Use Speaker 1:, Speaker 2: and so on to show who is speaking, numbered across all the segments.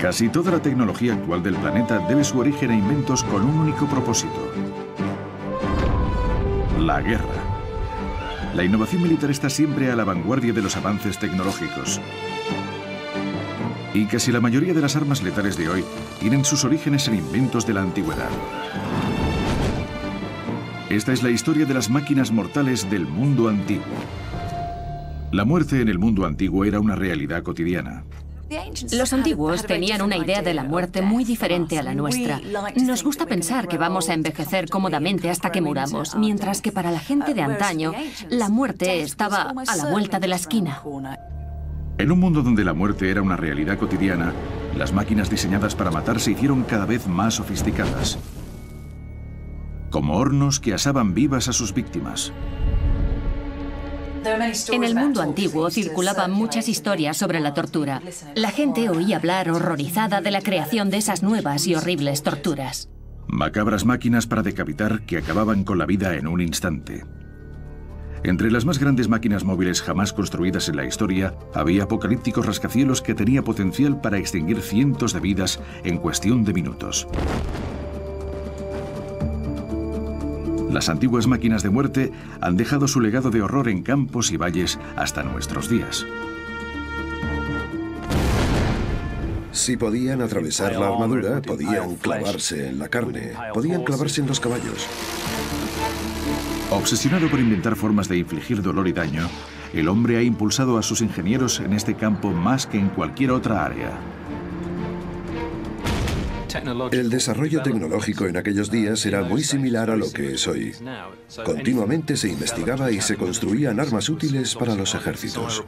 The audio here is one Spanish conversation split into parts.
Speaker 1: Casi toda la tecnología actual del planeta debe su origen a inventos con un único propósito: la guerra. La innovación militar está siempre a la vanguardia de los avances tecnológicos. Y casi la mayoría de las armas letales de hoy tienen sus orígenes en inventos de la antigüedad. Esta es la historia de las máquinas mortales del mundo antiguo. La muerte en el mundo antiguo era una realidad cotidiana.
Speaker 2: Los antiguos tenían una idea de la muerte muy diferente a la nuestra. Nos gusta pensar que vamos a envejecer cómodamente hasta que muramos, mientras que para la gente de antaño, la muerte estaba a la vuelta de la esquina.
Speaker 1: En un mundo donde la muerte era una realidad cotidiana, las máquinas diseñadas para matar se hicieron cada vez más sofisticadas, como hornos que asaban vivas a sus víctimas.
Speaker 2: En el mundo antiguo circulaban muchas historias sobre la tortura. La gente oía hablar horrorizada de la creación de esas nuevas y horribles torturas.
Speaker 1: Macabras máquinas para decapitar que acababan con la vida en un instante. Entre las más grandes máquinas móviles jamás construidas en la historia, había apocalípticos rascacielos que tenía potencial para extinguir cientos de vidas en cuestión de minutos. Las antiguas máquinas de muerte han dejado su legado de horror en campos y valles hasta nuestros días.
Speaker 3: Si podían atravesar la armadura, podían clavarse en la carne, podían clavarse en los caballos.
Speaker 1: Obsesionado por inventar formas de infligir dolor y daño, el hombre ha impulsado a sus ingenieros en este campo más que en cualquier otra área.
Speaker 3: El desarrollo tecnológico en aquellos días era muy similar a lo que es hoy. Continuamente se investigaba y se construían armas útiles para los ejércitos.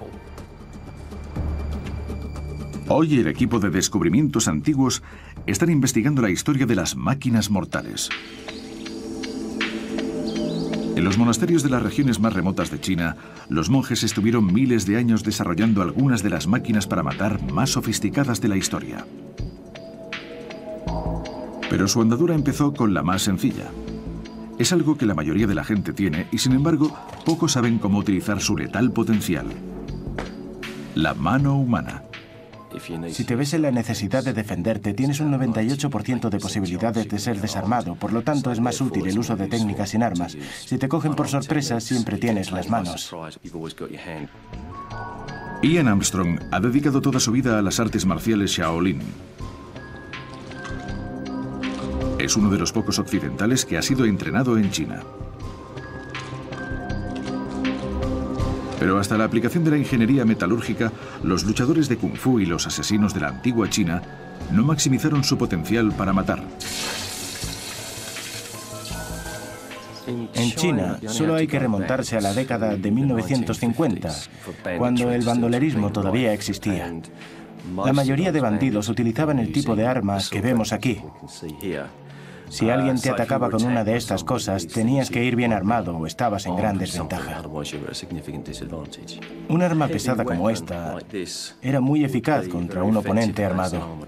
Speaker 1: Hoy el equipo de descubrimientos antiguos están investigando la historia de las máquinas mortales. En los monasterios de las regiones más remotas de China, los monjes estuvieron miles de años desarrollando algunas de las máquinas para matar más sofisticadas de la historia. Pero su andadura empezó con la más sencilla. Es algo que la mayoría de la gente tiene y, sin embargo, pocos saben cómo utilizar su letal potencial: la mano humana.
Speaker 4: Si te ves en la necesidad de defenderte, tienes un 98% de posibilidades de ser desarmado, por lo tanto es más útil el uso de técnicas sin armas. Si te cogen por sorpresa, siempre tienes las manos.
Speaker 1: Ian Armstrong ha dedicado toda su vida a las artes marciales Shaolin. Es uno de los pocos occidentales que ha sido entrenado en China. Pero hasta la aplicación de la ingeniería metalúrgica, los luchadores de Kung Fu y los asesinos de la antigua China no maximizaron su potencial para matar.
Speaker 4: En China, solo hay que remontarse a la década de 1950, cuando el bandolerismo todavía existía. La mayoría de bandidos utilizaban el tipo de armas que vemos aquí. Si alguien te atacaba con una de estas cosas, tenías que ir bien armado o estabas en gran desventaja. Un arma pesada como esta era muy eficaz contra un oponente armado.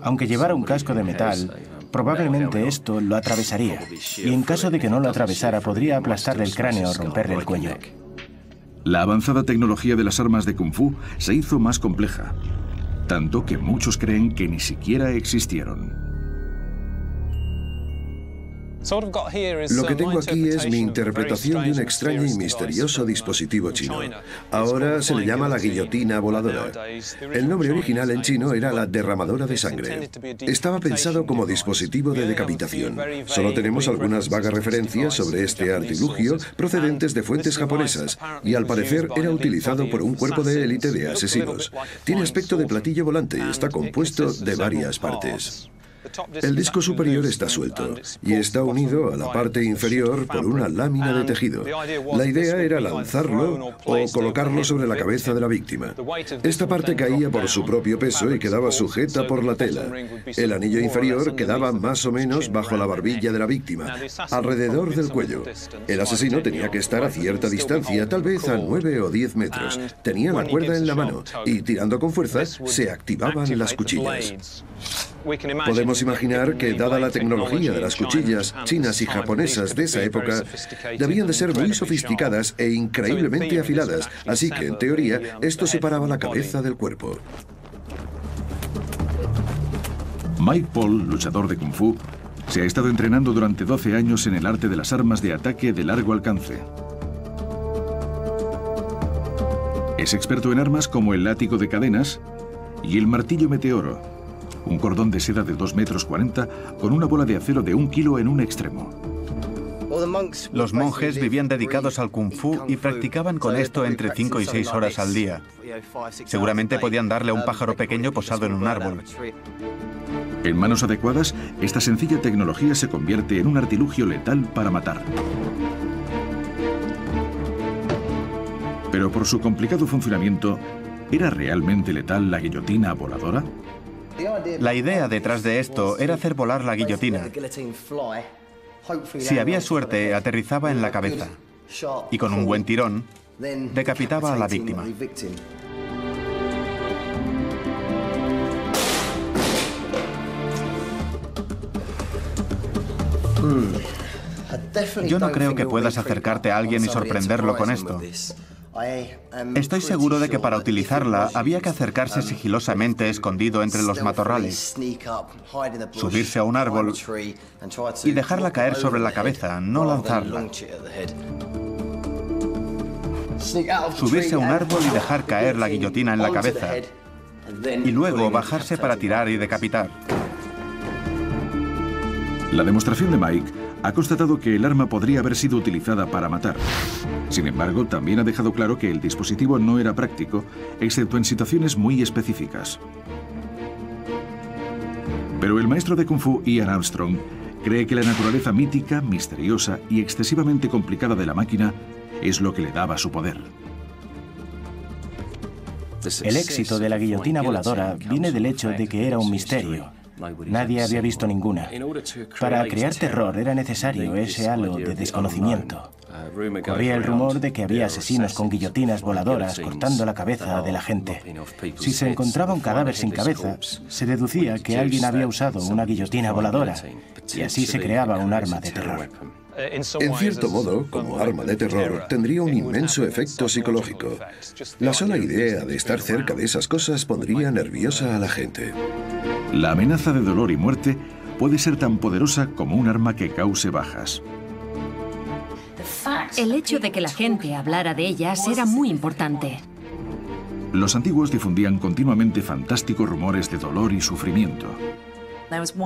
Speaker 4: Aunque llevara un casco de metal, probablemente esto lo atravesaría. Y en caso de que no lo atravesara, podría aplastarle el cráneo o romperle el cuello.
Speaker 1: La avanzada tecnología de las armas de Kung Fu se hizo más compleja, tanto que muchos creen que ni siquiera existieron.
Speaker 3: Lo que tengo aquí es mi interpretación de un extraño y misterioso dispositivo chino. Ahora se le llama la guillotina voladora. El nombre original en chino era la derramadora de sangre. Estaba pensado como dispositivo de decapitación. Solo tenemos algunas vagas referencias sobre este artilugio procedentes de fuentes japonesas y al parecer era utilizado por un cuerpo de élite de asesinos. Tiene aspecto de platillo volante y está compuesto de varias partes. El disco superior está suelto y está unido a la parte inferior por una lámina de tejido. La idea era lanzarlo o colocarlo sobre la cabeza de la víctima. Esta parte caía por su propio peso y quedaba sujeta por la tela. El anillo inferior quedaba más o menos bajo la barbilla de la víctima, alrededor del cuello. El asesino tenía que estar a cierta distancia, tal vez a 9 o 10 metros. Tenía la cuerda en la mano y, tirando con fuerza, se activaban las cuchillas. Podemos imaginar que, dada la tecnología de las cuchillas chinas y japonesas de esa época, debían de ser muy sofisticadas e increíblemente afiladas, así que, en teoría, esto separaba la cabeza del cuerpo.
Speaker 1: Mike Paul, luchador de Kung Fu, se ha estado entrenando durante 12 años en el arte de las armas de ataque de largo alcance. Es experto en armas como el látigo de cadenas y el martillo meteoro, un cordón de seda de 2,40 metros con una bola de acero de 1 kilo en un extremo.
Speaker 5: Los monjes vivían dedicados al Kung Fu y practicaban con esto entre 5 y 6 horas al día. Seguramente podían darle a un pájaro pequeño posado en un árbol.
Speaker 1: En manos adecuadas, esta sencilla tecnología se convierte en un artilugio letal para matar. Pero por su complicado funcionamiento, ¿era realmente letal la guillotina voladora?
Speaker 5: La idea detrás de esto era hacer volar la guillotina. Si había suerte, aterrizaba en la cabeza y con un buen tirón, decapitaba a la víctima. Yo no creo que puedas acercarte a alguien y sorprenderlo con esto. Estoy seguro de que para utilizarla había que acercarse sigilosamente escondido entre los matorrales, subirse a un árbol y dejarla caer sobre la cabeza, no lanzarla. Subirse a un árbol y dejar caer la guillotina en la cabeza, y luego bajarse para tirar y decapitar.
Speaker 1: La demostración de Mike ha constatado que el arma podría haber sido utilizada para matar. Sin embargo, también ha dejado claro que el dispositivo no era práctico, excepto en situaciones muy específicas. Pero el maestro de Kung Fu, Ian Armstrong, cree que la naturaleza mítica, misteriosa y excesivamente complicada de la máquina es lo que le daba su poder.
Speaker 4: El éxito de la guillotina voladora viene del hecho de que era un misterio. Nadie había visto ninguna. Para crear terror era necesario ese halo de desconocimiento. Corría el rumor de que había asesinos con guillotinas voladoras cortando la cabeza de la gente. Si se encontraba un cadáver sin cabeza, se deducía que alguien había usado una guillotina voladora, y así se creaba un arma de terror.
Speaker 3: En cierto modo, como arma de terror, tendría un inmenso efecto psicológico. La sola idea de estar cerca de esas cosas pondría nerviosa a la gente.
Speaker 1: La amenaza de dolor y muerte puede ser tan poderosa como un arma que cause bajas.
Speaker 2: El hecho de que la gente hablara de ellas era muy importante.
Speaker 1: Los antiguos difundían continuamente fantásticos rumores de dolor y sufrimiento.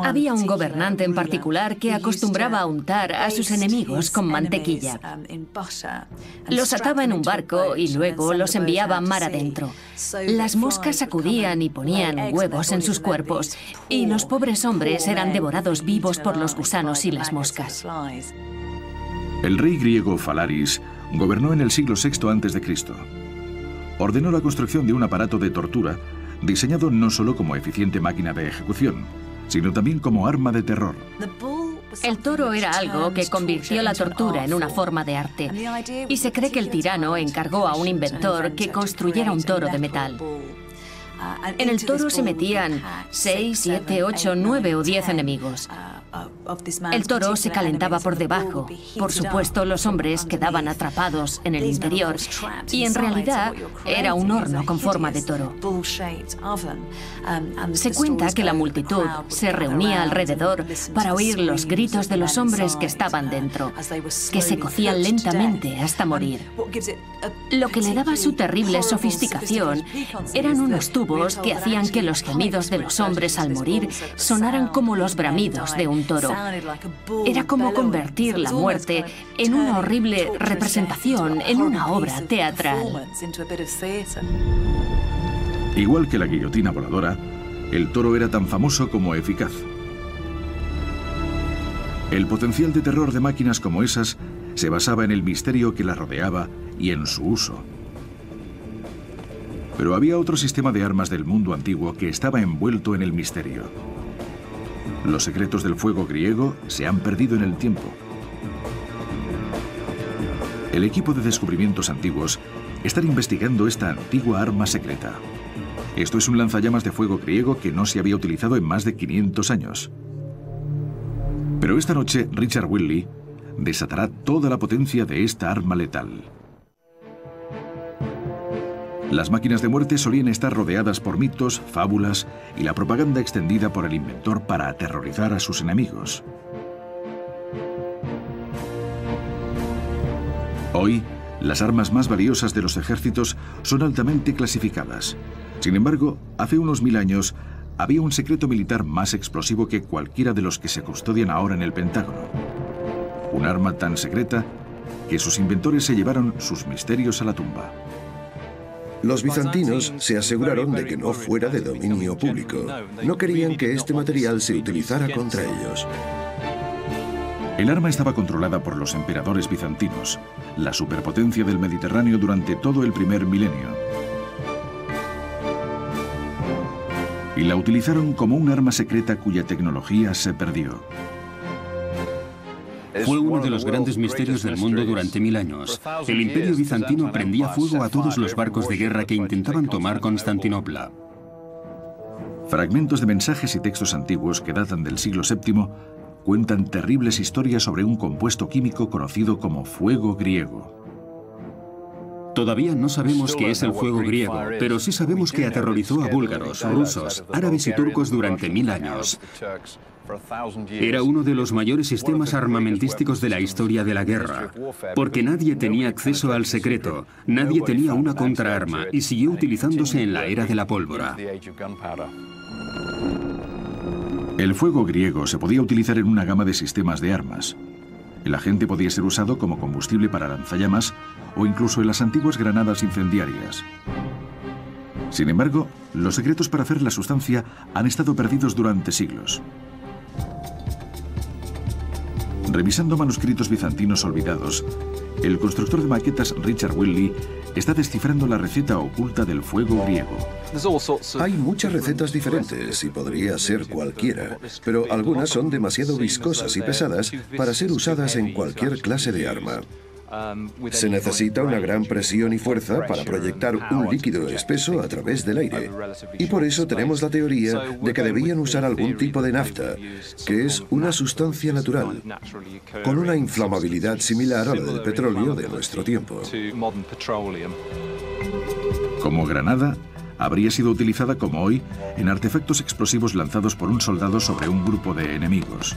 Speaker 2: Había un gobernante en particular que acostumbraba a untar a sus enemigos con mantequilla. Los ataba en un barco y luego los enviaba mar adentro. Las moscas acudían y ponían huevos en sus cuerpos, y los pobres hombres eran devorados vivos por los gusanos y las moscas.
Speaker 1: El rey griego Falaris gobernó en el siglo VI a.C. Ordenó la construcción de un aparato de tortura diseñado no solo como eficiente máquina de ejecución, sino también como arma de terror.
Speaker 2: El toro era algo que convirtió la tortura en una forma de arte, y se cree que el tirano encargó a un inventor que construyera un toro de metal. En el toro se metían 6, 7, 8, 9 o 10 enemigos. El toro se calentaba por debajo. Por supuesto, los hombres quedaban atrapados en el interior, y en realidad era un horno con forma de toro. Se cuenta que la multitud se reunía alrededor para oír los gritos de los hombres que estaban dentro, que se cocían lentamente hasta morir. Lo que le daba su terrible sofisticación eran unos tubos que hacían que los gemidos de los hombres al morir sonaran como los bramidos de un toro. Era como convertir la muerte en una horrible representación, en una obra teatral.
Speaker 1: Igual que la guillotina voladora, el toro era tan famoso como eficaz. El potencial de terror de máquinas como esas se basaba en el misterio que las rodeaba y en su uso. Pero había otro sistema de armas del mundo antiguo que estaba envuelto en el misterio. Los secretos del fuego griego se han perdido en el tiempo. El equipo de descubrimientos antiguos está investigando esta antigua arma secreta. Esto es un lanzallamas de fuego griego que no se había utilizado en más de 500 años. Pero esta noche Richard Whitley desatará toda la potencia de esta arma letal. Las máquinas de muerte solían estar rodeadas por mitos, fábulas y la propaganda extendida por el inventor para aterrorizar a sus enemigos. Hoy, las armas más valiosas de los ejércitos son altamente clasificadas. Sin embargo, hace unos 1000 años, había un secreto militar más explosivo que cualquiera de los que se custodian ahora en el Pentágono. Un arma tan secreta que sus inventores se llevaron sus misterios a la tumba.
Speaker 3: Los bizantinos se aseguraron de que no fuera de dominio público. No querían que este material se utilizara contra ellos.
Speaker 1: El arma estaba controlada por los emperadores bizantinos, la superpotencia del Mediterráneo durante todo el primer milenio. Y la utilizaron como un arma secreta cuya tecnología se perdió.
Speaker 6: Fue uno de los grandes misterios del mundo durante 1000 años. El Imperio bizantino prendía fuego a todos los barcos de guerra que intentaban tomar Constantinopla.
Speaker 1: Fragmentos de mensajes y textos antiguos que datan del siglo VII cuentan terribles historias sobre un compuesto químico conocido como fuego griego.
Speaker 6: Todavía no sabemos qué es el fuego griego, pero sí sabemos que aterrorizó a búlgaros, rusos, árabes y turcos durante 1000 años. Era uno de los mayores sistemas armamentísticos de la historia de la guerra, porque nadie tenía acceso al secreto, nadie tenía una contraarma y siguió utilizándose en la era de la pólvora.
Speaker 1: El fuego griego se podía utilizar en una gama de sistemas de armas. El agente podía ser usado como combustible para lanzallamas o incluso en las antiguas granadas incendiarias. Sin embargo, los secretos para hacer la sustancia han estado perdidos durante siglos. Revisando manuscritos bizantinos olvidados, el constructor de maquetas Richard Whitley está descifrando la receta oculta del fuego griego.
Speaker 3: Hay muchas recetas diferentes y podría ser cualquiera, pero algunas son demasiado viscosas y pesadas para ser usadas en cualquier clase de arma. Se necesita una gran presión y fuerza para proyectar un líquido espeso a través del aire. Y por eso tenemos la teoría de que debían usar algún tipo de nafta, que es una sustancia natural, con una inflamabilidad similar a la del petróleo de nuestro tiempo.
Speaker 1: Como granada, habría sido utilizada como hoy en artefactos explosivos lanzados por un soldado sobre un grupo de enemigos.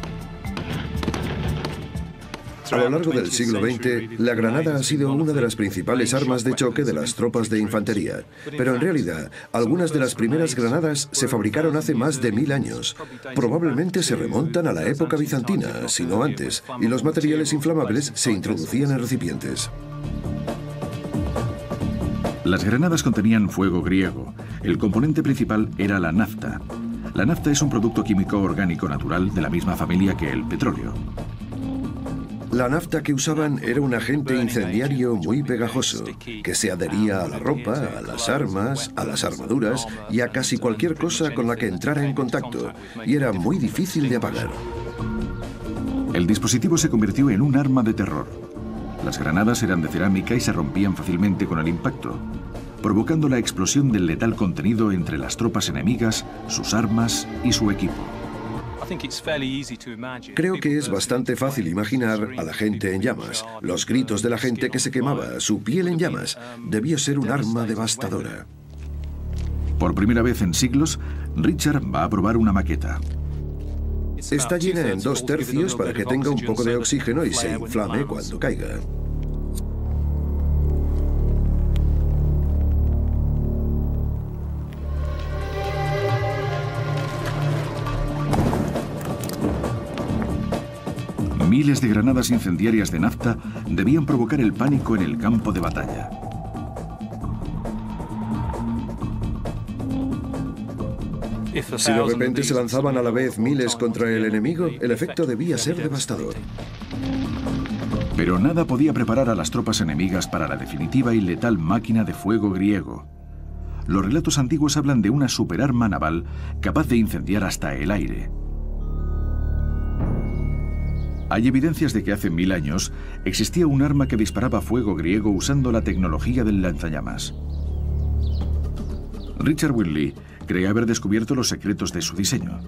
Speaker 3: A lo largo del siglo XX, la granada ha sido una de las principales armas de choque de las tropas de infantería. Pero en realidad, algunas de las primeras granadas se fabricaron hace más de 1000 años. Probablemente se remontan a la época bizantina, si no antes, y los materiales inflamables se introducían en recipientes.
Speaker 1: Las granadas contenían fuego griego. El componente principal era la nafta. La nafta es un producto químico orgánico natural de la misma familia que el petróleo.
Speaker 3: La nafta que usaban era un agente incendiario muy pegajoso, que se adhería a la ropa, a las armas, a las armaduras y a casi cualquier cosa con la que entrara en contacto, y era muy difícil de apagar.
Speaker 1: El dispositivo se convirtió en un arma de terror. Las granadas eran de cerámica y se rompían fácilmente con el impacto, provocando la explosión del letal contenido entre las tropas enemigas, sus armas y su equipo.
Speaker 3: Creo que es bastante fácil imaginar a la gente en llamas, los gritos de la gente que se quemaba, su piel en llamas. Debió ser un arma devastadora.
Speaker 1: Por primera vez en siglos, Richard va a probar una maqueta.
Speaker 3: Está llena en 2/3 para que tenga un poco de oxígeno y se inflame cuando caiga.
Speaker 1: Miles de granadas incendiarias de nafta debían provocar el pánico en el campo de batalla.
Speaker 3: Si de repente se lanzaban a la vez miles contra el enemigo, el efecto debía ser devastador.
Speaker 1: Pero nada podía preparar a las tropas enemigas para la definitiva y letal máquina de fuego griego. Los relatos antiguos hablan de una superarma naval capaz de incendiar hasta el aire. Hay evidencias de que hace 1000 años existía un arma que disparaba fuego griego usando la tecnología del lanzallamas. Richard Whitley cree haber descubierto los secretos de su diseño.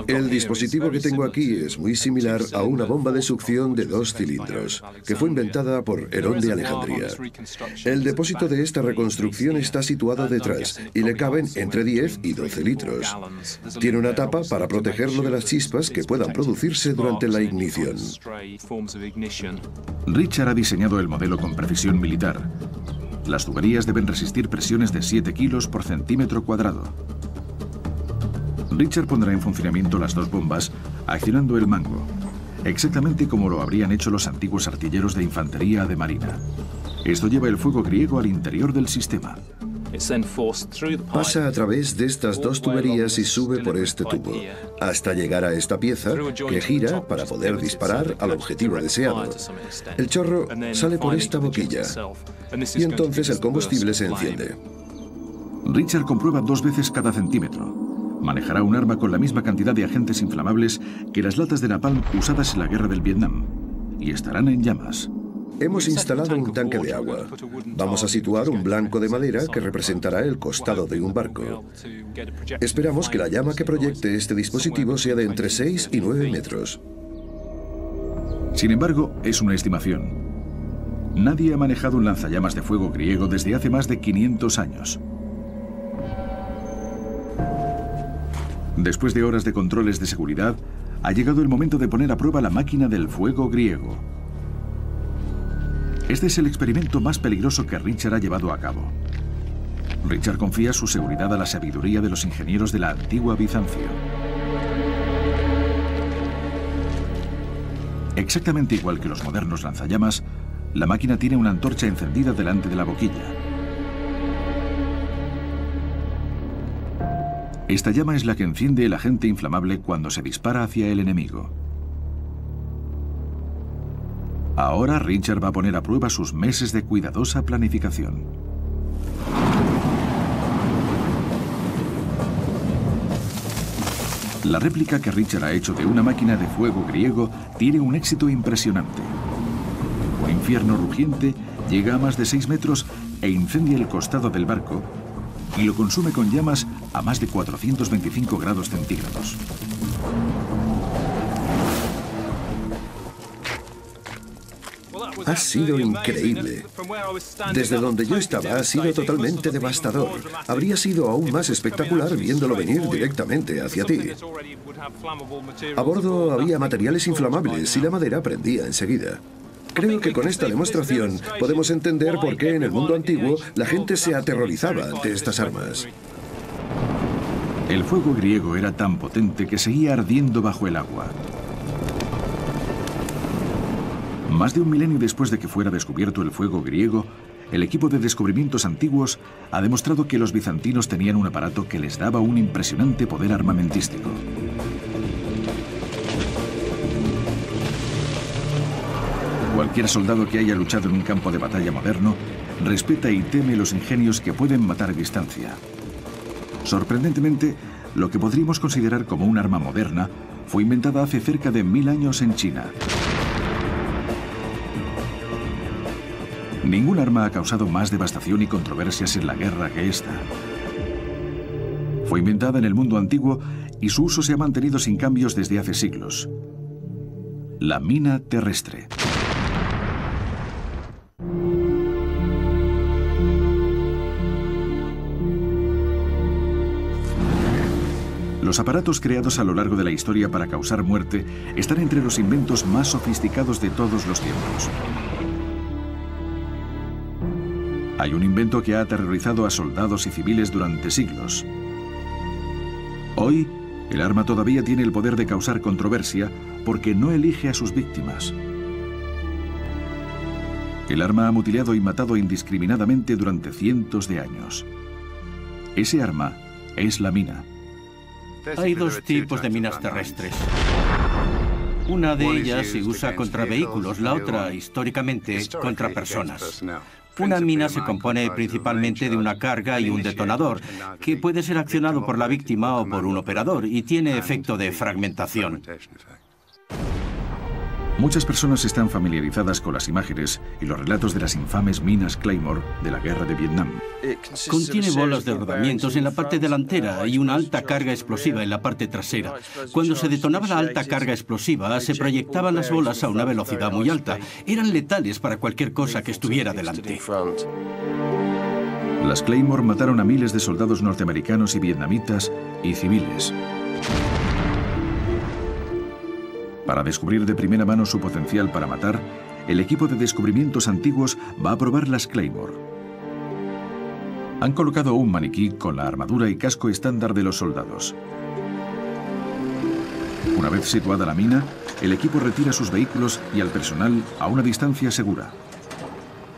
Speaker 3: El dispositivo que tengo aquí es muy similar a una bomba de succión de 2 cilindros, que fue inventada por Herón de Alejandría. El depósito de esta reconstrucción está situado detrás y le caben entre 10 y 12 litros. Tiene una tapa para protegerlo de las chispas que puedan producirse durante la ignición.
Speaker 1: Richard ha diseñado el modelo con precisión militar. Las tuberías deben resistir presiones de 7 kilos por centímetro cuadrado. Richard pondrá en funcionamiento las 2 bombas accionando el mango, exactamente como lo habrían hecho los antiguos artilleros de infantería de marina. Esto lleva el fuego griego al interior del sistema.
Speaker 3: Pasa a través de estas 2 tuberías y sube por este tubo, hasta llegar a esta pieza que gira para poder disparar al objetivo deseado. El chorro sale por esta boquilla y entonces el combustible se enciende.
Speaker 1: Richard comprueba 2 veces cada centímetro. Manejará un arma con la misma cantidad de agentes inflamables que las latas de napalm usadas en la guerra del Vietnam, y estarán en llamas.
Speaker 3: Hemos instalado un tanque de agua. Vamos a situar un blanco de madera que representará el costado de un barco. Esperamos que la llama que proyecte este dispositivo sea de entre 6 y 9 metros.
Speaker 1: Sin embargo, es una estimación. Nadie ha manejado un lanzallamas de fuego griego desde hace más de 500 años. Después de horas de controles de seguridad, ha llegado el momento de poner a prueba la máquina del fuego griego. Este es el experimento más peligroso que Richard ha llevado a cabo. Richard confía su seguridad a la sabiduría de los ingenieros de la antigua Bizancio. Exactamente igual que los modernos lanzallamas, la máquina tiene una antorcha encendida delante de la boquilla. Esta llama es la que enciende el agente inflamable cuando se dispara hacia el enemigo. Ahora Richard va a poner a prueba sus meses de cuidadosa planificación. La réplica que Richard ha hecho de una máquina de fuego griego tiene un éxito impresionante. Un infierno rugiente llega a más de 6 metros e incendia el costado del barco y lo consume con llamas a más de 425 grados centígrados.
Speaker 3: Ha sido increíble. Desde donde yo estaba ha sido totalmente devastador. Habría sido aún más espectacular viéndolo venir directamente hacia ti. A bordo había materiales inflamables y la madera prendía enseguida. Creo que con esta demostración podemos entender por qué en el mundo antiguo la gente se aterrorizaba ante estas armas.
Speaker 1: El fuego griego era tan potente que seguía ardiendo bajo el agua. Más de un milenio después de que fuera descubierto el fuego griego, el equipo de descubrimientos antiguos ha demostrado que los bizantinos tenían un aparato que les daba un impresionante poder armamentístico. Cualquier soldado que haya luchado en un campo de batalla moderno respeta y teme los ingenios que pueden matar a distancia. Sorprendentemente, lo que podríamos considerar como un arma moderna fue inventada hace cerca de 1000 años en China. Ningún arma ha causado más devastación y controversias en la guerra que esta. Fue inventada en el mundo antiguo y su uso se ha mantenido sin cambios desde hace siglos. La mina terrestre. Los aparatos creados a lo largo de la historia para causar muerte están entre los inventos más sofisticados de todos los tiempos. Hay un invento que ha aterrorizado a soldados y civiles durante siglos. Hoy, el arma todavía tiene el poder de causar controversia porque no elige a sus víctimas. El arma ha mutilado y matado indiscriminadamente durante cientos de años. Ese arma es la mina.
Speaker 7: Hay 2 tipos de minas terrestres. Una de ellas se usa contra vehículos, la otra, históricamente, contra personas. Una mina se compone principalmente de una carga y un detonador, que puede ser accionado por la víctima o por un operador, y tiene efecto de fragmentación.
Speaker 1: Muchas personas están familiarizadas con las imágenes y los relatos de las infames minas Claymore de la guerra de Vietnam.
Speaker 7: Contiene bolas de rodamientos en la parte delantera y una alta carga explosiva en la parte trasera. Cuando se detonaba la alta carga explosiva, se proyectaban las bolas a una velocidad muy alta. Eran letales para cualquier cosa que estuviera delante.
Speaker 1: Las Claymore mataron a miles de soldados norteamericanos y vietnamitas y civiles. Para descubrir de primera mano su potencial para matar, el equipo de descubrimientos antiguos va a probar las Claymore. Han colocado un maniquí con la armadura y casco estándar de los soldados. Una vez situada la mina, el equipo retira sus vehículos y al personal a una distancia segura.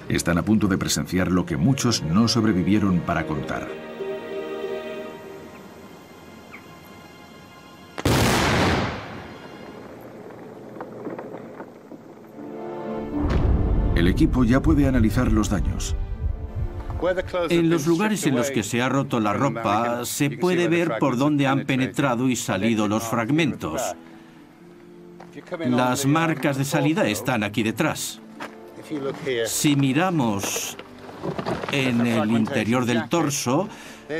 Speaker 1: Están a punto de presenciar lo que muchos no sobrevivieron para contar. El equipo ya puede analizar los daños.
Speaker 7: En los lugares en los que se ha roto la ropa, se puede ver por dónde han penetrado y salido los fragmentos. Las marcas de salida están aquí detrás. Si miramos en el interior del torso,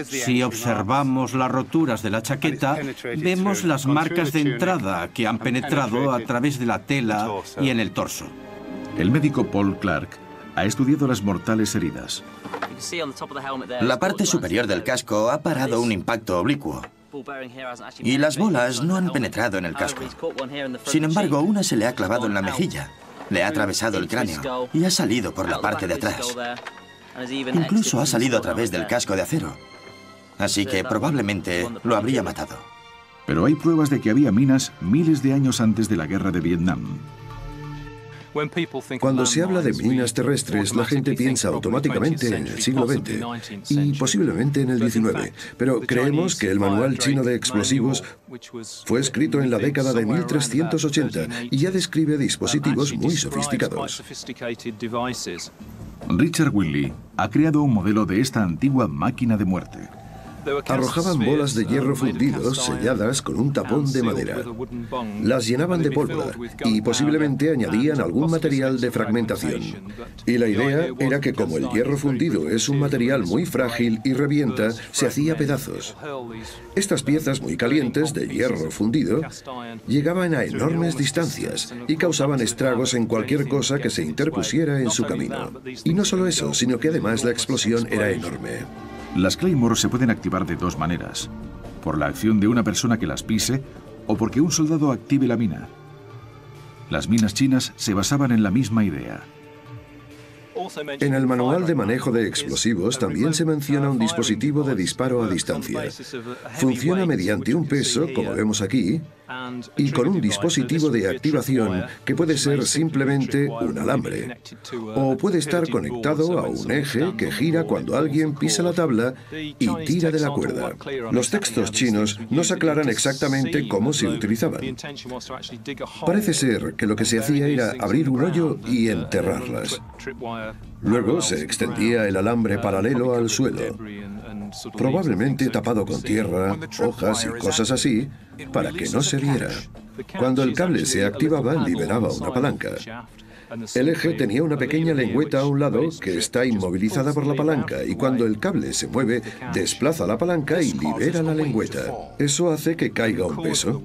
Speaker 7: si observamos las roturas de la chaqueta, vemos las marcas de entrada que han penetrado a través de la tela y en el torso.
Speaker 1: El médico Paul Clark ha estudiado las mortales heridas.
Speaker 8: La parte superior del casco ha parado un impacto oblicuo y las bolas no han penetrado en el casco. Sin embargo, una se le ha clavado en la mejilla, le ha atravesado el cráneo y ha salido por la parte de atrás. Incluso ha salido a través del casco de acero. Así que probablemente lo habría matado.
Speaker 1: Pero hay pruebas de que había minas miles de años antes de la guerra de Vietnam.
Speaker 3: Cuando se habla de minas terrestres, la gente piensa automáticamente en el siglo XX y posiblemente en el XIX, pero creemos que el manual chino de explosivos fue escrito en la década de 1380 y ya describe dispositivos muy sofisticados.
Speaker 1: Richard Winley ha creado un modelo de esta antigua máquina de muerte.
Speaker 3: Arrojaban bolas de hierro fundido selladas con un tapón de madera. Las llenaban de pólvora y posiblemente añadían algún material de fragmentación. Y la idea era que como el hierro fundido es un material muy frágil y revienta, se hacía pedazos. Estas piezas muy calientes de hierro fundido llegaban a enormes distancias y causaban estragos en cualquier cosa que se interpusiera en su camino. Y no solo eso, sino que además la explosión era enorme.
Speaker 1: Las Claymore se pueden activar de dos maneras: por la acción de una persona que las pise o porque un soldado active la mina. Las minas chinas se basaban en la misma idea.
Speaker 3: En el manual de manejo de explosivos también se menciona un dispositivo de disparo a distancia. Funciona mediante un peso, como vemos aquí, y con un dispositivo de activación que puede ser simplemente un alambre, o puede estar conectado a un eje que gira cuando alguien pisa la tabla y tira de la cuerda. Los textos chinos nos aclaran exactamente cómo se utilizaban. Parece ser que lo que se hacía era abrir un hoyo y enterrarlas. Luego se extendía el alambre paralelo al suelo, probablemente tapado con tierra, hojas y cosas así, para que no se viera. Cuando el cable se activaba, liberaba una palanca. El eje tenía una pequeña lengüeta a un lado que está inmovilizada por la palanca y cuando el cable se mueve, desplaza la palanca y libera la lengüeta. Eso hace que caiga un peso.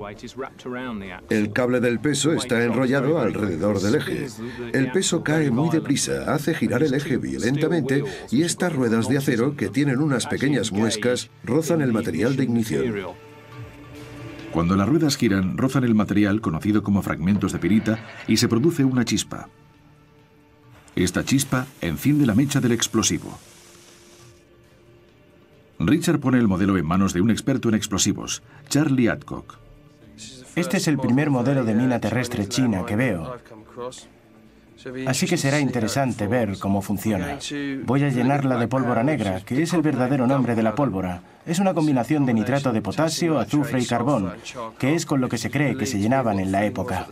Speaker 3: El cable del peso está enrollado alrededor del eje. El peso cae muy deprisa, hace girar el eje violentamente y estas ruedas de acero, que tienen unas pequeñas muescas, rozan el material de ignición.
Speaker 1: Cuando las ruedas giran, rozan el material conocido como fragmentos de pirita y se produce una chispa. Esta chispa enciende la mecha del explosivo. Richard pone el modelo en manos de un experto en explosivos, Charlie Adcock.
Speaker 4: Este es el primer modelo de mina terrestre china que veo. Así que será interesante ver cómo funciona. Voy a llenarla de pólvora negra, que es el verdadero nombre de la pólvora. Es una combinación de nitrato de potasio, azufre y carbón, que es con lo que se cree que se llenaban en la época.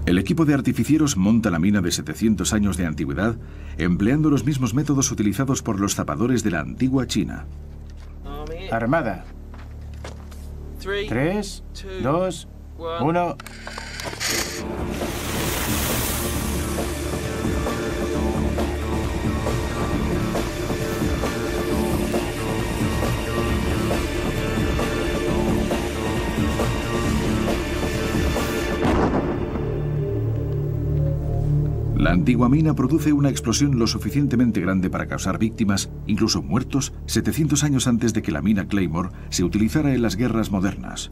Speaker 1: El equipo de artificieros monta la mina de 700 años de antigüedad, empleando los mismos métodos utilizados por los zapadores de la antigua China.
Speaker 4: Armada. 3, 2, 1.
Speaker 1: La antigua mina produce una explosión lo suficientemente grande para causar víctimas, incluso muertos, 700 años antes de que la mina Claymore se utilizara en las guerras modernas.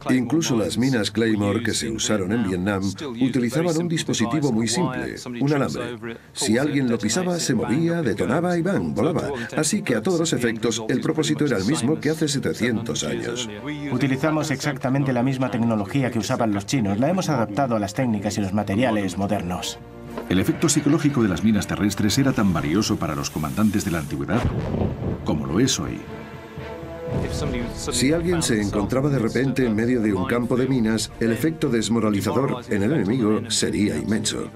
Speaker 3: Incluso las minas Claymore que se usaron en Vietnam utilizaban un dispositivo muy simple, un alambre. Si alguien lo pisaba, se movía, detonaba y ¡bam!, volaba. Así que a todos los efectos, el propósito era el mismo que hace 700 años.
Speaker 4: Utilizamos exactamente la misma tecnología que usaban los chinos. La hemos adaptado a las técnicas y los materiales modernos.
Speaker 1: El efecto psicológico de las minas terrestres era tan valioso para los comandantes de la antigüedad como lo es hoy.
Speaker 3: Si alguien se encontraba de repente en medio de un campo de minas, el efecto desmoralizador en el enemigo sería inmenso.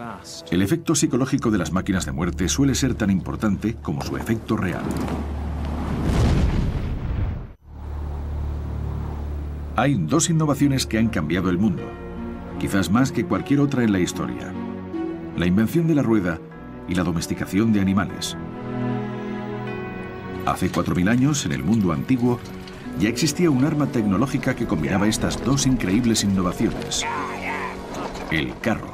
Speaker 1: El efecto psicológico de las máquinas de muerte suele ser tan importante como su efecto real. Hay dos innovaciones que han cambiado el mundo, quizás más que cualquier otra en la historia: la invención de la rueda y la domesticación de animales. Hace 4000 años, en el mundo antiguo, ya existía un arma tecnológica que combinaba estas dos increíbles innovaciones: el carro.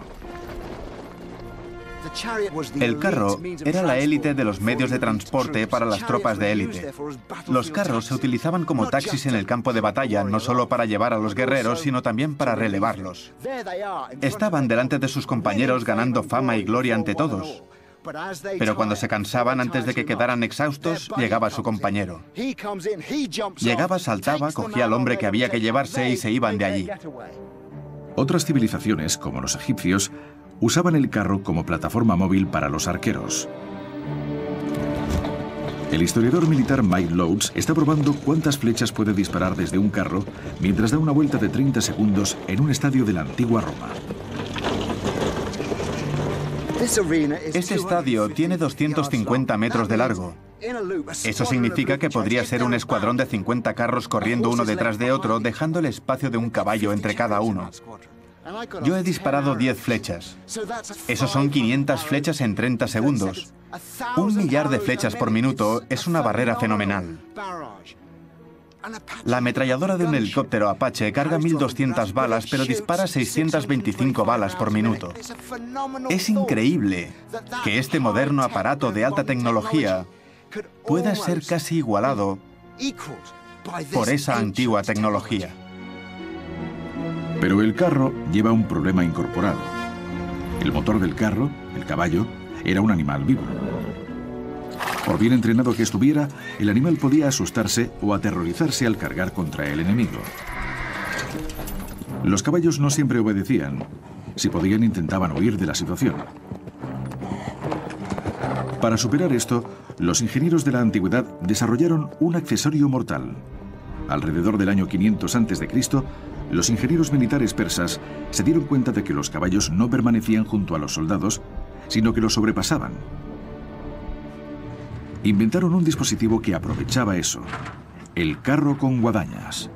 Speaker 5: El carro era la élite de los medios de transporte para las tropas de élite. Los carros se utilizaban como taxis en el campo de batalla, no solo para llevar a los guerreros, sino también para relevarlos. Estaban delante de sus compañeros ganando fama y gloria ante todos. Pero cuando se cansaban antes de que quedaran exhaustos, llegaba su compañero. Llegaba, saltaba, cogía al hombre que había que llevarse y se iban de allí.
Speaker 1: Otras civilizaciones, como los egipcios, usaban el carro como plataforma móvil para los arqueros. El historiador militar Mike Loades está probando cuántas flechas puede disparar desde un carro mientras da una vuelta de 30 segundos en un estadio de la antigua Roma.
Speaker 5: Este estadio tiene 250 metros de largo. Eso significa que podría ser un escuadrón de 50 carros corriendo uno detrás de otro, dejando el espacio de un caballo entre cada uno. Yo he disparado 10 flechas. Eso son 500 flechas en 30 segundos. 1 millar de flechas por minuto es una barrera fenomenal. La ametralladora de un helicóptero Apache carga 1200 balas, pero dispara 625 balas por minuto. Es increíble que este moderno aparato de alta tecnología pueda ser casi igualado por esa antigua tecnología.
Speaker 1: Pero el carro lleva un problema incorporado. El motor del carro, el caballo, era un animal vivo. Por bien entrenado que estuviera, el animal podía asustarse o aterrorizarse al cargar contra el enemigo. Los caballos no siempre obedecían. Si podían, intentaban huir de la situación. Para superar esto, los ingenieros de la antigüedad desarrollaron un accesorio mortal. Alrededor del año 500 a.C., los ingenieros militares persas se dieron cuenta de que los caballos no permanecían junto a los soldados, sino que los sobrepasaban. Inventaron un dispositivo que aprovechaba eso: el carro con guadañas.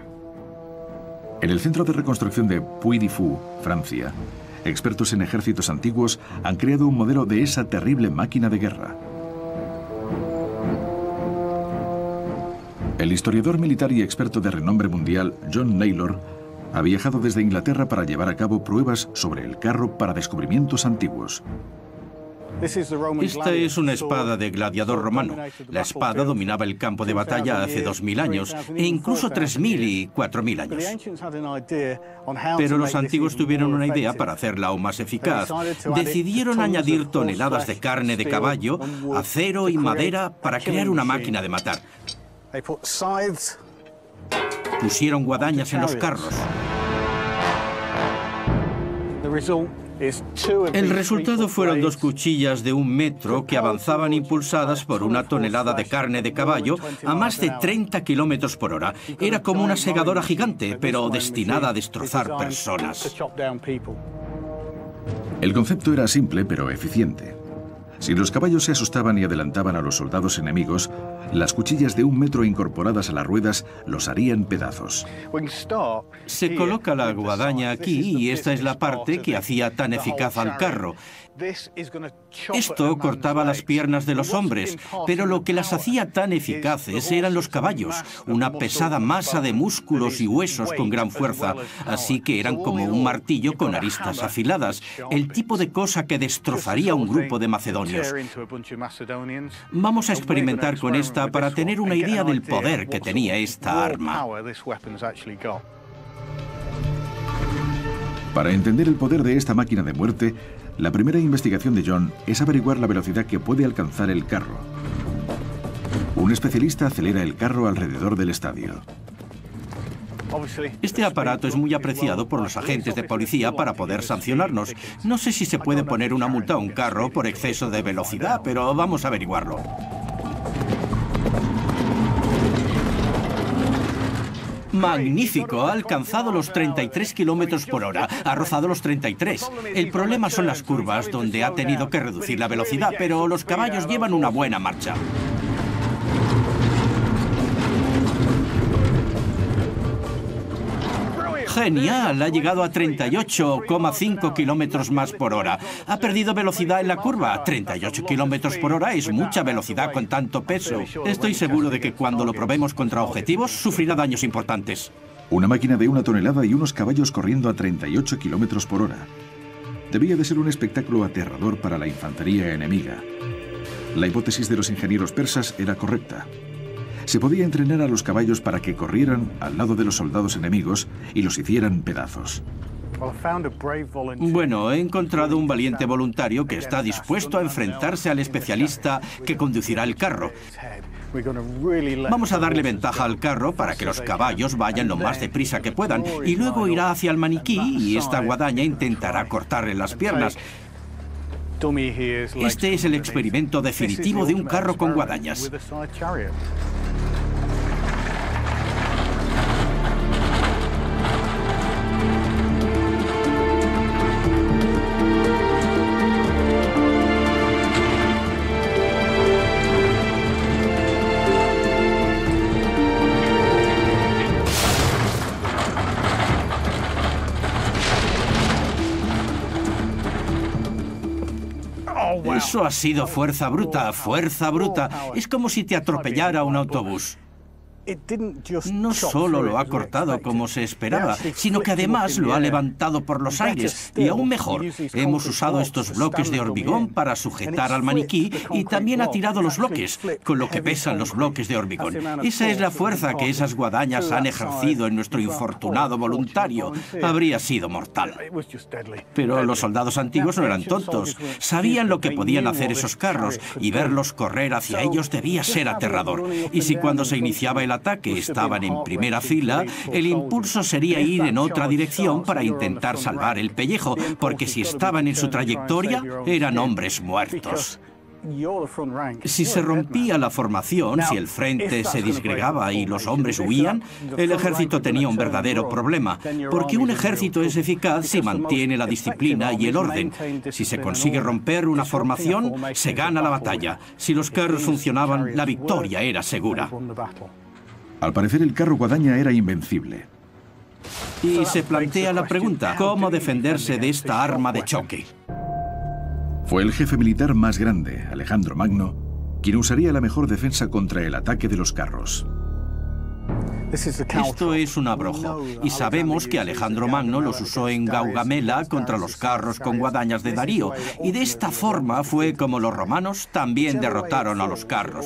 Speaker 1: En el Centro de Reconstrucción de Puy-du-Fou, Francia, expertos en ejércitos antiguos han creado un modelo de esa terrible máquina de guerra. El historiador militar y experto de renombre mundial John Naylor ha viajado desde Inglaterra para llevar a cabo pruebas sobre el carro para descubrimientos antiguos.
Speaker 7: Esta es una espada de gladiador romano. La espada dominaba el campo de batalla hace 2000 años, e incluso 3000 y 4000 años. Pero los antiguos tuvieron una idea para hacerla aún más eficaz. Decidieron añadir toneladas de carne de caballo, acero y madera para crear una máquina de matar. Pusieron guadañas en los carros. El resultado fueron 2 cuchillas de 1 metro que avanzaban impulsadas por una tonelada de carne de caballo a más de 30 kilómetros por hora. Era como una segadora gigante, pero destinada a destrozar personas.
Speaker 1: El concepto era simple pero eficiente. Si los caballos se asustaban y adelantaban a los soldados enemigos, las cuchillas de 1 metro incorporadas a las ruedas los harían pedazos.
Speaker 7: Se coloca la guadaña aquí y esta es la parte que hacía tan eficaz al carro. Esto cortaba las piernas de los hombres, pero lo que las hacía tan eficaces eran los caballos, una pesada masa de músculos y huesos con gran fuerza, así que eran como un martillo con aristas afiladas, el tipo de cosa que destrozaría un grupo de macedonios. Vamos a experimentar con esta para tener una idea del poder que tenía esta arma.
Speaker 1: Para entender el poder de esta máquina de muerte, la primera investigación de John es averiguar la velocidad que puede alcanzar el carro. Un especialista acelera el carro alrededor del estadio.
Speaker 7: Este aparato es muy apreciado por los agentes de policía para poder sancionarnos. No sé si se puede poner una multa a un carro por exceso de velocidad, pero vamos a averiguarlo. Magnífico, ha alcanzado los 33 kilómetros por hora, ha rozado los 33. El problema son las curvas, donde ha tenido que reducir la velocidad, pero los caballos llevan una buena marcha. Genial, ha llegado a 38,5 kilómetros más por hora. Ha perdido velocidad en la curva. 38 kilómetros por hora es mucha velocidad con tanto peso. Estoy seguro de que cuando lo probemos contra objetivos sufrirá daños importantes.
Speaker 1: Una máquina de 1 tonelada y unos caballos corriendo a 38 kilómetros por hora. Debía de ser un espectáculo aterrador para la infantería enemiga. La hipótesis de los ingenieros persas era correcta. Se podía entrenar a los caballos para que corrieran al lado de los soldados enemigos y los hicieran pedazos.
Speaker 7: Bueno, he encontrado un valiente voluntario que está dispuesto a enfrentarse al especialista que conducirá el carro. Vamos a darle ventaja al carro para que los caballos vayan lo más deprisa que puedan y luego irá hacia el maniquí y esta guadaña intentará cortarle las piernas. Este es el experimento definitivo de un carro con guadañas. Eso ha sido fuerza bruta, fuerza bruta. Es como si te atropellara un autobús. No solo lo ha cortado como se esperaba, sino que además lo ha levantado por los aires. Y aún mejor, hemos usado estos bloques de hormigón para sujetar al maniquí y también ha tirado los bloques, con lo que pesan los bloques de hormigón. Esa es la fuerza que esas guadañas han ejercido en nuestro infortunado voluntario. Habría sido mortal. Pero los soldados antiguos no eran tontos. Sabían lo que podían hacer esos carros y verlos correr hacia ellos debía ser aterrador. Y si cuando se iniciaba el ataque estaban en primera fila, el impulso sería ir en otra dirección para intentar salvar el pellejo, porque si estaban en su trayectoria, eran hombres muertos. Si se rompía la formación, si el frente se disgregaba y los hombres huían, el ejército tenía un verdadero problema, porque un ejército es eficaz si mantiene la disciplina y el orden. Si se consigue romper una formación, se gana la batalla. Si los carros funcionaban, la victoria era segura.
Speaker 1: Al parecer el carro guadaña era invencible.
Speaker 7: Y se plantea la pregunta, ¿cómo defenderse de esta arma de choque?
Speaker 1: Fue el jefe militar más grande, Alejandro Magno, quien usaría la mejor defensa contra el ataque de los carros.
Speaker 7: Esto es un abrojo, y sabemos que Alejandro Magno los usó en Gaugamela contra los carros con guadañas de Darío, y de esta forma fue como los romanos también derrotaron a los carros.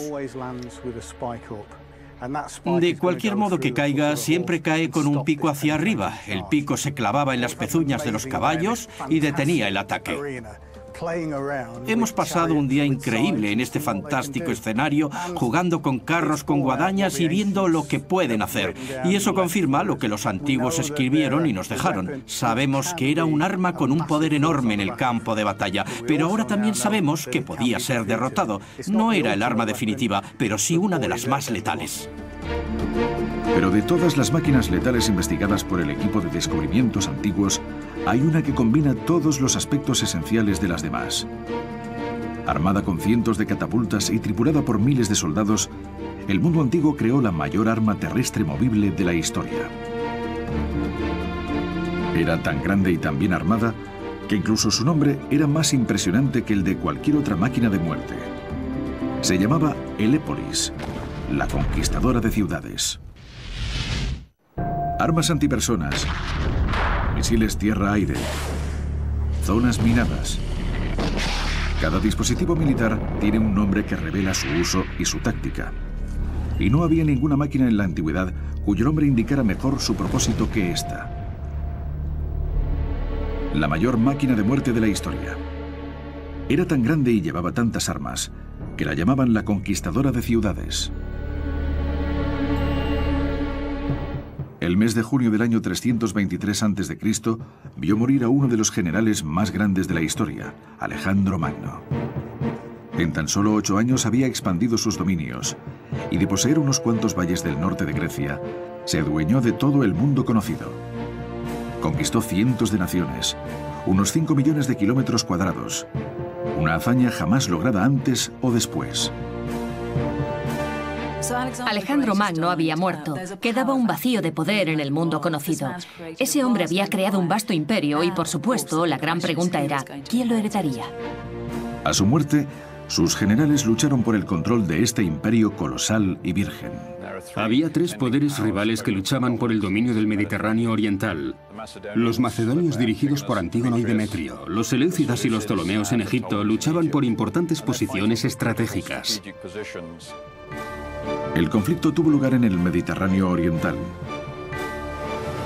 Speaker 7: De cualquier modo que caiga, siempre cae con un pico hacia arriba. El pico se clavaba en las pezuñas de los caballos y detenía el ataque. Hemos pasado un día increíble en este fantástico escenario, jugando con carros con guadañas y viendo lo que pueden hacer. Y eso confirma lo que los antiguos escribieron y nos dejaron. Sabemos que era un arma con un poder enorme en el campo de batalla, pero ahora también sabemos que podía ser derrotado. No era el arma definitiva, pero sí una de las más letales.
Speaker 1: Pero de todas las máquinas letales investigadas por el equipo de descubrimientos antiguos, hay una que combina todos los aspectos esenciales de las demás. Armada con cientos de catapultas y tripulada por miles de soldados, el mundo antiguo creó la mayor arma terrestre movible de la historia. Era tan grande y tan bien armada que incluso su nombre era más impresionante que el de cualquier otra máquina de muerte. Se llamaba Helépolis, la conquistadora de ciudades. Armas antipersonas, misiles tierra-aire, zonas minadas. Cada dispositivo militar tiene un nombre que revela su uso y su táctica. Y no había ninguna máquina en la antigüedad cuyo nombre indicara mejor su propósito que esta. La mayor máquina de muerte de la historia. Era tan grande y llevaba tantas armas que la llamaban la conquistadora de ciudades. El mes de junio del año 323 a.C. vio morir a uno de los generales más grandes de la historia, Alejandro Magno. En tan solo 8 años había expandido sus dominios y de poseer unos cuantos valles del norte de Grecia, se adueñó de todo el mundo conocido. Conquistó cientos de naciones, unos 5 millones de kilómetros cuadrados, una hazaña jamás lograda antes o después.
Speaker 2: Alejandro Magno había muerto. Quedaba un vacío de poder en el mundo conocido. Ese hombre había creado un vasto imperio y, por supuesto, la gran pregunta era, ¿quién lo heredaría?
Speaker 1: A su muerte, sus generales lucharon por el control de este imperio colosal y virgen.
Speaker 6: Había 3 poderes rivales que luchaban por el dominio del Mediterráneo oriental. Los macedonios dirigidos por Antígono y Demetrio, los seleucidas y los ptolomeos en Egipto luchaban por importantes posiciones estratégicas.
Speaker 1: El conflicto tuvo lugar en el Mediterráneo oriental.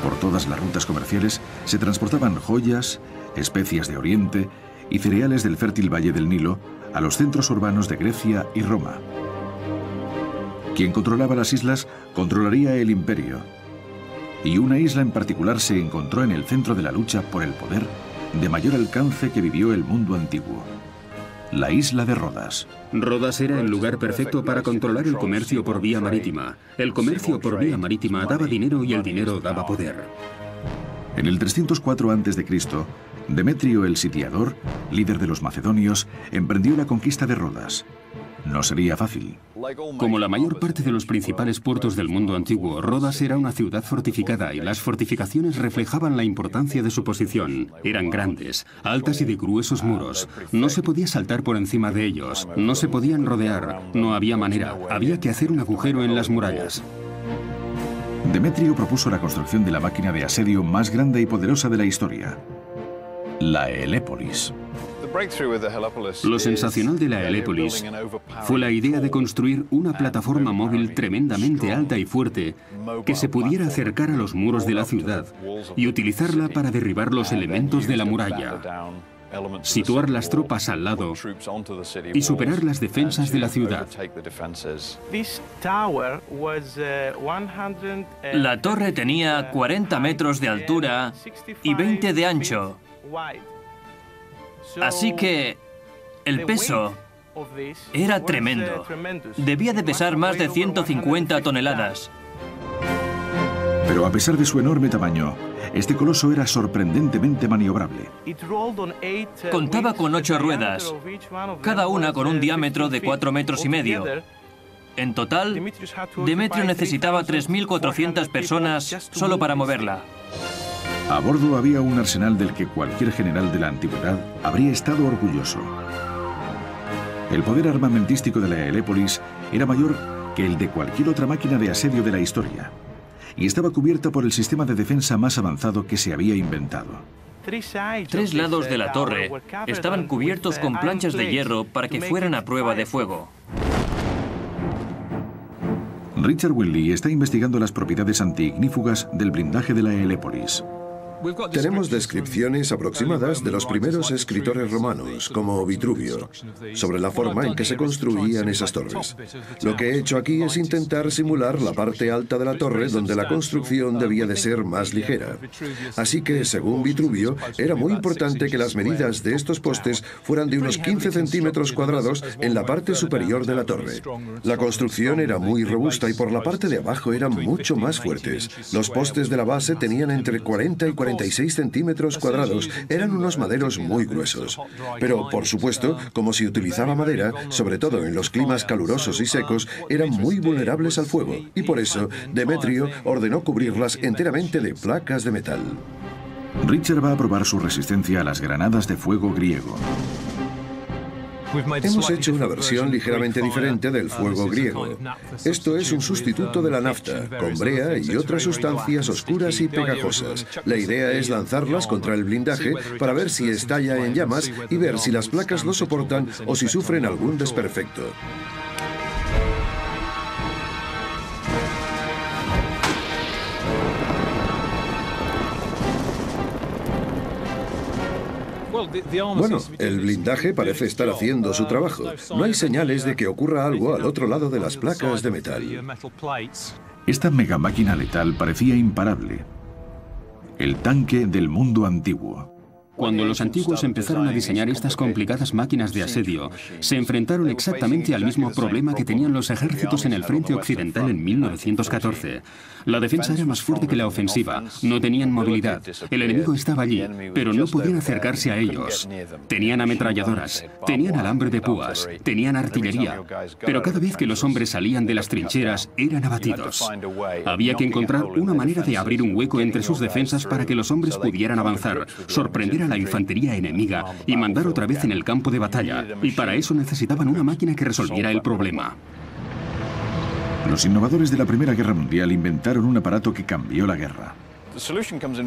Speaker 1: Por todas las rutas comerciales se transportaban joyas, especias de Oriente y cereales del fértil valle del Nilo a los centros urbanos de Grecia y Roma. Quien controlaba las islas controlaría el imperio. Y una isla en particular se encontró en el centro de la lucha por el poder de mayor alcance que vivió el mundo antiguo: la isla de Rodas.
Speaker 6: Rodas era el lugar perfecto para controlar el comercio por vía marítima. El comercio por vía marítima daba dinero y el dinero daba poder.
Speaker 1: En el 304 a.C., Demetrio el sitiador, líder de los macedonios, emprendió la conquista de Rodas. No sería fácil.
Speaker 6: Como la mayor parte de los principales puertos del mundo antiguo, Rodas era una ciudad fortificada y las fortificaciones reflejaban la importancia de su posición. Eran grandes, altas y de gruesos muros. No se podía saltar por encima de ellos, no se podían rodear, no había manera, había que hacer un agujero en las murallas.
Speaker 1: Demetrio propuso la construcción de la máquina de asedio más grande y poderosa de la historia: la Helépolis.
Speaker 6: Lo sensacional de la Helépolis fue la idea de construir una plataforma móvil tremendamente alta y fuerte que se pudiera acercar a los muros de la ciudad y utilizarla para derribar los elementos de la muralla, situar las tropas al lado y superar las defensas de la ciudad.
Speaker 9: La torre tenía 40 metros de altura y 20 de ancho. Así que el peso era tremendo. Debía de pesar más de 150 toneladas.
Speaker 1: Pero a pesar de su enorme tamaño, este coloso era sorprendentemente maniobrable.
Speaker 9: Contaba con 8 ruedas, cada una con un diámetro de 4,5 metros. En total, Demetrio necesitaba 3.400 personas solo para moverla.
Speaker 1: A bordo había un arsenal del que cualquier general de la antigüedad habría estado orgulloso. El poder armamentístico de la Helépolis era mayor que el de cualquier otra máquina de asedio de la historia, y estaba cubierta por el sistema de defensa más avanzado que se había inventado.
Speaker 9: 3 lados de la torre estaban cubiertos con planchas de hierro para que fueran a prueba de fuego.
Speaker 1: Richard Willey está investigando las propiedades antiignífugas del blindaje de la Helépolis.
Speaker 3: Tenemos descripciones aproximadas de los primeros escritores romanos, como Vitruvio, sobre la forma en que se construían esas torres. Lo que he hecho aquí es intentar simular la parte alta de la torre donde la construcción debía de ser más ligera. Así que, según Vitruvio, era muy importante que las medidas de estos postes fueran de unos 15 centímetros cuadrados en la parte superior de la torre. La construcción era muy robusta y por la parte de abajo eran mucho más fuertes. Los postes de la base tenían entre 40 y 45 46 centímetros cuadrados. Eran unos maderos muy gruesos. Pero, por supuesto, como se utilizaba madera, sobre todo en los climas calurosos y secos, eran muy vulnerables al fuego. Y por eso, Demetrio ordenó cubrirlas enteramente de placas de metal.
Speaker 1: Richard va a probar su resistencia a las granadas de fuego griego.
Speaker 3: Hemos hecho una versión ligeramente diferente del fuego griego. Esto es un sustituto de la nafta, con brea y otras sustancias oscuras y pegajosas. La idea es lanzarlas contra el blindaje para ver si estalla en llamas y ver si las placas lo soportan o si sufren algún desperfecto. Bueno, el blindaje parece estar haciendo su trabajo. No hay señales de que ocurra algo al otro lado de las placas de metal.
Speaker 1: Esta mega máquina letal parecía imparable. El tanque del mundo antiguo.
Speaker 6: Cuando los antiguos empezaron a diseñar estas complicadas máquinas de asedio, se enfrentaron exactamente al mismo problema que tenían los ejércitos en el frente occidental en 1914. La defensa era más fuerte que la ofensiva, no tenían movilidad, el enemigo estaba allí, pero no podían acercarse a ellos. Tenían ametralladoras, tenían alambre de púas, tenían artillería, pero cada vez que los hombres salían de las trincheras eran abatidos. Había que encontrar una manera de abrir un hueco entre sus defensas para que los hombres pudieran avanzar, sorprender a la infantería enemiga y mandar otra vez en el campo de batalla, y para eso necesitaban una máquina que resolviera el problema.
Speaker 1: Los innovadores de la Primera Guerra Mundial inventaron un aparato que cambió la guerra.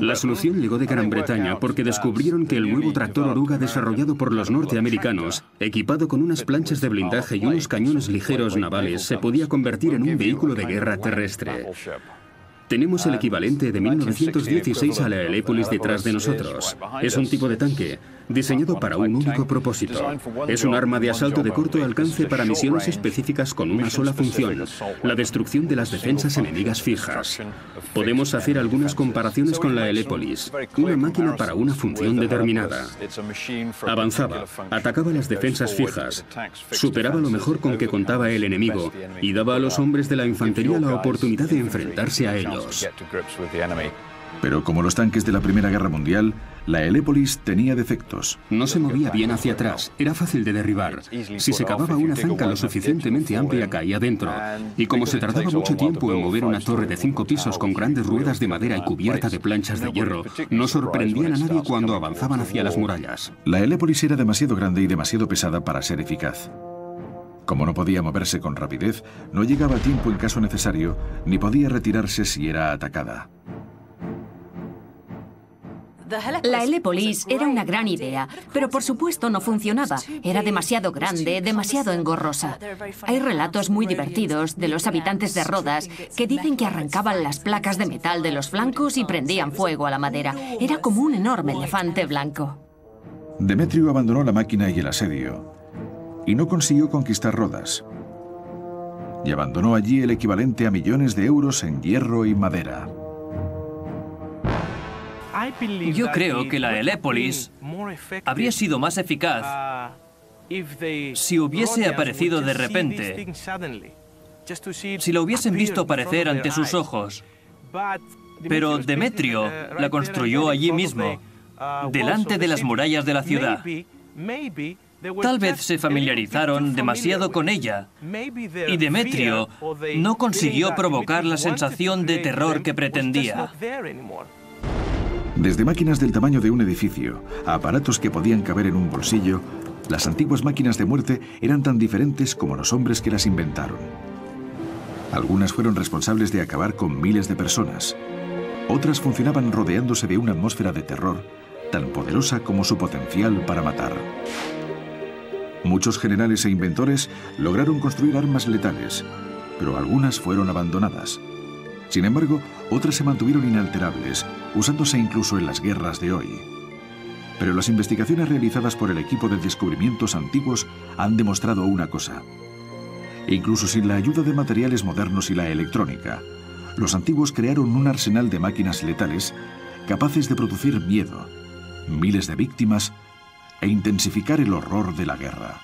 Speaker 6: La solución llegó de Gran Bretaña porque descubrieron que el nuevo tractor oruga desarrollado por los norteamericanos, equipado con unas planchas de blindaje y unos cañones ligeros navales, se podía convertir en un vehículo de guerra terrestre. Tenemos el equivalente de 1916 a la Helepolis detrás de nosotros. Es un tipo de tanque diseñado para un único propósito. Es un arma de asalto de corto alcance para misiones específicas con una sola función: la destrucción de las defensas enemigas fijas. Podemos hacer algunas comparaciones con la Helepolis, una máquina para una función determinada. Avanzaba, atacaba las defensas fijas, superaba lo mejor con que contaba el enemigo y daba a los hombres de la infantería la oportunidad de enfrentarse a ellos.
Speaker 1: Pero como los tanques de la Primera Guerra Mundial, la Helepolis tenía defectos.
Speaker 6: No se movía bien hacia atrás, era fácil de derribar. Si se cavaba una zanca lo suficientemente amplia caía dentro. Y como se tardaba mucho tiempo en mover una torre de 5 pisos con grandes ruedas de madera y cubierta de planchas de hierro, no sorprendían a nadie cuando avanzaban hacia las murallas.
Speaker 1: La Helepolis era demasiado grande y demasiado pesada para ser eficaz. Como no podía moverse con rapidez, no llegaba a tiempo en caso necesario, ni podía retirarse si era atacada.
Speaker 2: La Helepolis era una gran idea, pero por supuesto no funcionaba. Era demasiado grande, demasiado engorrosa. Hay relatos muy divertidos de los habitantes de Rodas que dicen que arrancaban las placas de metal de los flancos y prendían fuego a la madera. Era como un enorme elefante blanco.
Speaker 1: Demetrio abandonó la máquina y el asedio, y no consiguió conquistar Rodas. Y abandonó allí el equivalente a millones de euros en hierro y madera.
Speaker 9: Yo creo que la Helepolis habría sido más eficaz si hubiese aparecido de repente, si la hubiesen visto aparecer ante sus ojos. Pero Demetrio la construyó allí mismo, delante de las murallas de la ciudad. Tal vez se familiarizaron demasiado con ella, y Demetrio no consiguió provocar la sensación de terror que pretendía.
Speaker 1: Desde máquinas del tamaño de un edificio a aparatos que podían caber en un bolsillo, las antiguas máquinas de muerte eran tan diferentes como los hombres que las inventaron. Algunas fueron responsables de acabar con miles de personas. Otras funcionaban rodeándose de una atmósfera de terror tan poderosa como su potencial para matar. Muchos generales e inventores lograron construir armas letales, pero algunas fueron abandonadas. Sin embargo, otras se mantuvieron inalterables, usándose incluso en las guerras de hoy. Pero las investigaciones realizadas por el equipo de descubrimientos antiguos han demostrado una cosa. Incluso sin la ayuda de materiales modernos y la electrónica, los antiguos crearon un arsenal de máquinas letales capaces de producir miedo, miles de víctimas e intensificar el horror de la guerra.